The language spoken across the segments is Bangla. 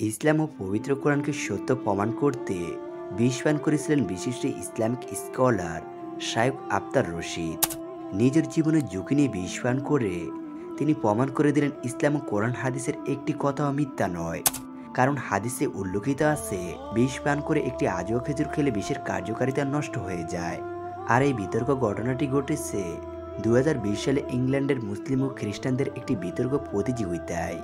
ইসলাম ও পবিত্র কোরআনকে সত্য প্রমাণ করতে বিষবান করেছিলেন বিশিষ্ট ইসলামিক স্কলার শায়খ আখতার রশিদ। নিজের জীবনের ঝুঁকি নিয়ে বিষপান করে তিনি প্রমাণ করে দিলেন ইসলাম ও কোরআন হাদিসের একটি কথাও মিথ্যা নয়। কারণ হাদিসে উল্লেখিত আছে বিষপান করে একটি আজোয়া খেজুর খেলে বিষের কার্যকারিতা নষ্ট হয়ে যায়। আর এই বিতর্ক ঘটনাটি ঘটেছে 2020 সালে ইংল্যান্ডের মুসলিম ও খ্রিস্টানদের একটি বিতর্ক প্রতিযোগিতায়।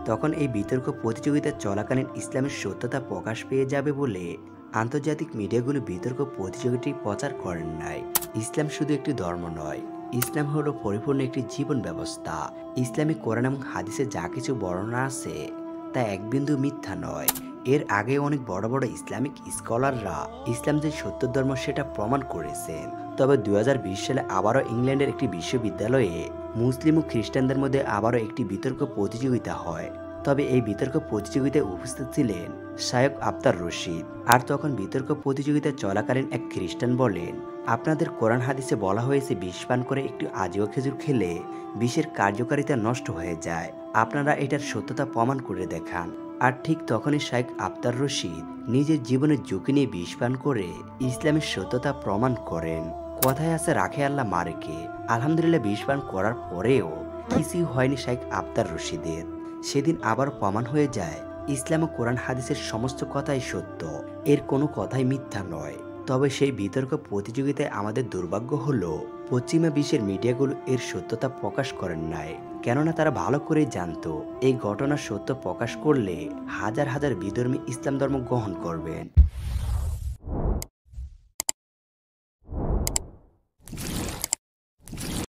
তখন এই বিতর্ক প্রতিযোগিতা চলাকালীন ইসলামের সত্যতা প্রকাশ পেয়ে যাবে বলে আন্তর্জাতিক মিডিয়াগুলো বিতর্ক প্রতিযোগিতাটি প্রচার করেন নাই। ইসলাম শুধু একটি ধর্ম নয়, ইসলাম হলো পরিপূর্ণ একটি জীবন ব্যবস্থা। ইসলামিক কোরআন এবং হাদিসে যা কিছু বর্ণনা আছে তা এক বিন্দু মিথ্যা নয়। এর আগে অনেক বড় বড় ইসলামিক স্কলাররা ইসলাম যে সত্য ধর্ম সেটা প্রমাণ করেছেন। তবে 2020 সালে আবারও ইংল্যান্ডের একটি বিশ্ববিদ্যালয়ে মুসলিম ও খ্রিস্টানদের মধ্যে আবারও একটি বিতর্ক প্রতিযোগিতা হয়। তবে এই বিতর্ক প্রতিযোগিতায় উপস্থিত ছিলেন শায়খ আখতার রশিদ। আর তখন বিতর্ক প্রতিযোগিতা চলাকালীন এক খ্রিস্টান বলেন, আপনাদের কোরআন হাদিসে বলা হয়েছে বিষপান করে একটু আজোয়া খেজুর খেলে বিষের কার্যকারিতা নষ্ট হয়ে যায়, আপনারা এটার সত্যতা প্রমাণ করে দেখান। আর ঠিক তখনই শায়খ আখতার রশিদ নিজের জীবনের ঝুঁকি নিয়ে বিষপান করে ইসলামের সত্যতা প্রমাণ করেন। কথায় আছে রাখে আল্লাহ মারেকে। আলহামদুলিল্লাহ বিষপান করার পরেও কিছুই হয়নি শায়খ আখতার রশিদের। সেদিন আবার প্রমাণ হয়ে যায় ইসলাম ও কোরআন হাদিসের সমস্ত কথাই সত্য, এর কোনো কথাই মিথ্যা নয়। তবে সেই বিতর্ক প্রতিযোগিতায় আমাদের দুর্ভাগ্য হলো পশ্চিমা বিশ্বের মিডিয়াগুলো এর সত্যতা প্রকাশ করেন নাই। কেননা তারা ভালো করেই জানতো এই ঘটনার সত্য প্রকাশ করলে হাজার হাজার বিধর্মী ইসলাম ধর্ম গ্রহণ করবেন।